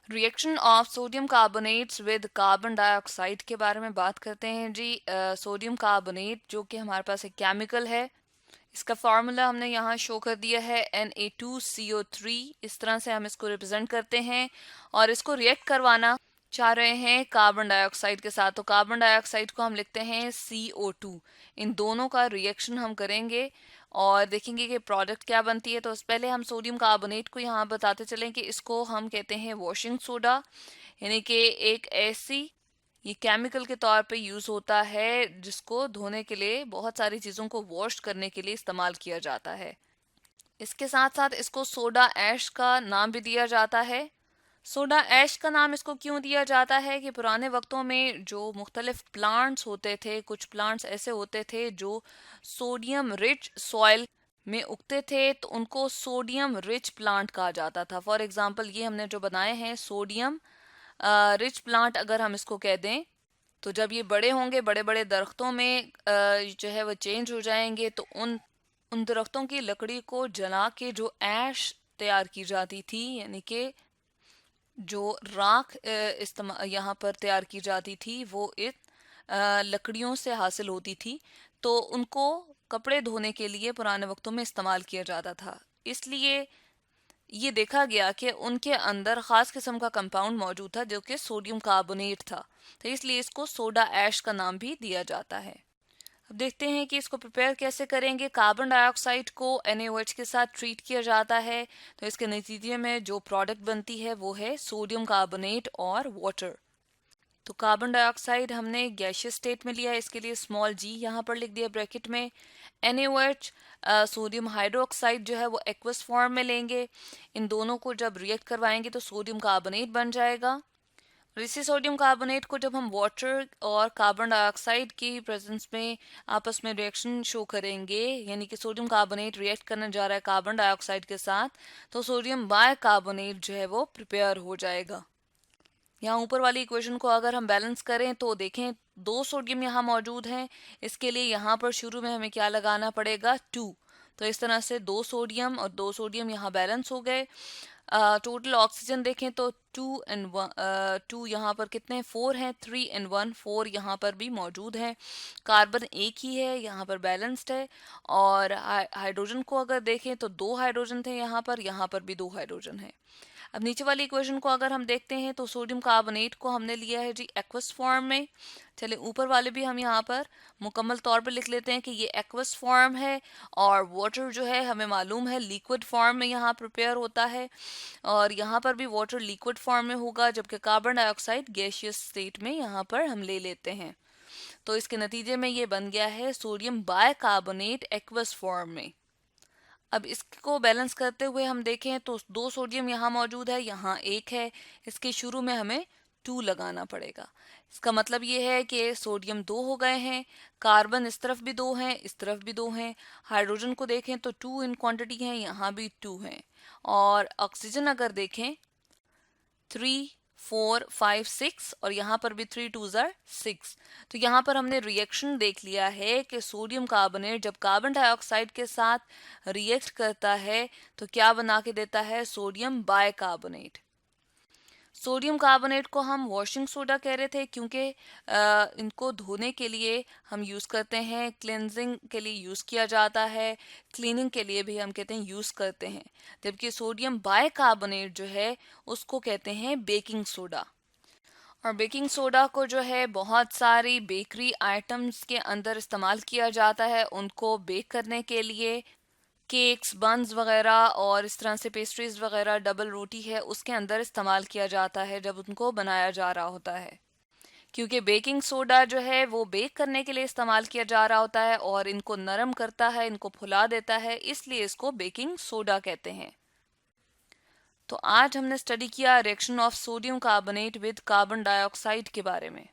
Reaction of sodium carbonates with carbon dioxide के बारे में बात करते हैं जी। सोडियम कार्बोनेट जो कि हमारे पास एक केमिकल है, इसका फार्मूला हमने यहाँ शो कर दिया है Na2CO3। इस तरह से हम इसको रिप्रेजेंट करते हैं और इसको रिएक्ट करवाना चाह रहे हैं कार्बन डाइऑक्साइड के साथ। तो कार्बन डाइऑक्साइड को हम लिखते हैं CO2। इन दोनों का रिएक्शन हम करेंगे और देखेंगे कि प्रोडक्ट क्या बनती है। तो पहले हम सोडियम कार्बोनेट को यहाँ बताते चलें कि इसको हम कहते हैं वॉशिंग सोडा, यानी कि एक ऐसी ये केमिकल के तौर पे यूज होता है जिसको धोने के लिए, बहुत सारी चीजों को वॉश करने के लिए इस्तेमाल किया जाता है। इसके साथ साथ इसको सोडा ऐश का नाम भी दिया जाता है। सोडा ऐश का नाम इसको क्यों दिया जाता है कि पुराने वक्तों में जो मुख्तलिफ प्लांट्स होते थे, कुछ प्लांट्स ऐसे होते थे जो सोडियम रिच सॉइल में उगते थे, तो उनको सोडियम रिच प्लांट कहा जाता था। फॉर एग्जांपल ये हमने जो बनाए हैं सोडियम रिच प्लांट, अगर हम इसको कह दें, तो जब ये बड़े होंगे, बड़े बड़े दरख्तों में जो है वो चेंज हो जाएंगे, तो उन दरख्तों की लकड़ी को जला के जो ऐश तैयार की जाती थी, यानी कि जो राख इस्तेमाल यहाँ पर तैयार की जाती थी, वो इन लकड़ियों से हासिल होती थी। तो उनको कपड़े धोने के लिए पुराने वक्तों में इस्तेमाल किया जाता था। इसलिए ये देखा गया कि उनके अंदर खास किस्म का कंपाउंड मौजूद था जो कि सोडियम कार्बोनेट था, तो इसलिए इसको सोडा ऐश का नाम भी दिया जाता है। अब देखते हैं कि इसको प्रिपेयर कैसे करेंगे। कार्बन डाइऑक्साइड को NaOH के साथ ट्रीट किया जाता है, तो इसके नतीजे में जो प्रोडक्ट बनती है वो है सोडियम कार्बोनेट और वाटर। तो कार्बन डाइऑक्साइड हमने गैशियस स्टेट में लिया है, इसके लिए स्मॉल g यहाँ पर लिख दिया ब्रैकेट में। NaOH सोडियम हाइड्रोक्साइड जो है वो एक्वस फॉर्म में लेंगे। इन दोनों को जब रिएक्ट करवाएंगे तो सोडियम कार्बोनेट बन जाएगा। और इसी सोडियम कार्बोनेट को जब हम वाटर और कार्बन डाइऑक्साइड की प्रेजेंस में आपस में रिएक्शन शो करेंगे, यानी कि सोडियम कार्बोनेट रिएक्ट करने जा रहा है कार्बन डाइऑक्साइड के साथ, तो सोडियम बाय कार्बोनेट जो है वो प्रिपेयर हो जाएगा। यहाँ ऊपर वाली इक्वेशन को अगर हम बैलेंस करें तो देखें, दो सोडियम यहाँ मौजूद हैं, इसके लिए यहाँ पर शुरू में हमें क्या लगाना पड़ेगा, 2। तो इस तरह से दो सोडियम और दो सोडियम यहाँ बैलेंस हो गए। टोटल ऑक्सीजन देखें तो 2 यहाँ पर कितने, 4 हैं, 3 and 1, 4 यहाँ पर भी मौजूद हैं। कार्बन एक ही है, यहाँ पर बैलेंस्ड है। और हाइड्रोजन को अगर देखें तो 2 हाइड्रोजन थे यहाँ पर भी 2 हाइड्रोजन है। अब नीचे वाली इक्वेशन को अगर हम देखते हैं तो सोडियम कार्बोनेट को हमने लिया है जी एक्वस फॉर्म में। चले ऊपर वाले भी हम यहाँ पर मुकम्मल तौर पर लिख लेते हैं कि ये एक्वस फॉर्म है, और वाटर जो है हमें मालूम है लिक्विड फॉर्म में यहाँ प्रिपेयर होता है, और यहाँ पर भी वाटर लिक्विड फॉर्म में होगा, जबकि कार्बन डाइऑक्साइड गैसियस स्टेट में यहाँ पर हम ले लेते हैं। तो इसके नतीजे में ये बन गया है सोडियम बाइकार्बोनेट एक्वस फॉर्म में। अब इसको बैलेंस करते हुए हम देखें तो 2 सोडियम यहाँ मौजूद है, यहाँ 1 है, इसके शुरू में हमें 2 लगाना पड़ेगा। इसका मतलब ये है कि सोडियम 2 हो गए हैं, कार्बन इस तरफ भी 2 हैं, इस तरफ भी 2 हैं। हाइड्रोजन को देखें तो 2 इन क्वांटिटी हैं, यहाँ भी 2 हैं। और ऑक्सीजन अगर देखें 3 4 5 6, और यहाँ पर भी 3 2 जार 6। तो यहाँ पर हमने रिएक्शन देख लिया है कि सोडियम कार्बोनेट जब कार्बन डाइऑक्साइड के साथ रिएक्ट करता है तो क्या बना के देता है, सोडियम बाइकार्बोनेट। सोडियम कार्बोनेट को हम वॉशिंग सोडा कह रहे थे क्योंकि इनको धोने के लिए हम यूज़ करते हैं, क्लेंजिंग के लिए यूज़ किया जाता है, क्लीनिंग के लिए भी हम कहते हैं यूज़ करते हैं। जबकि सोडियम बाइकार्बोनेट जो है उसको कहते हैं बेकिंग सोडा। और बेकिंग सोडा को जो है बहुत सारी बेकरी आइटम्स के अंदर इस्तेमाल किया जाता है, उनको बेक करने के लिए। केक्स, बन्स वगैरह और इस तरह से पेस्ट्रीज वगैरह, डबल रोटी है, उसके अंदर इस्तेमाल किया जाता है जब उनको बनाया जा रहा होता है। क्योंकि बेकिंग सोडा जो है वो बेक करने के लिए इस्तेमाल किया जा रहा होता है और इनको नरम करता है, इनको फुला देता है, इसलिए इसको बेकिंग सोडा कहते हैं। तो आज हमने स्टडी किया reaction of sodium carbonate with carbon dioxide के बारे में।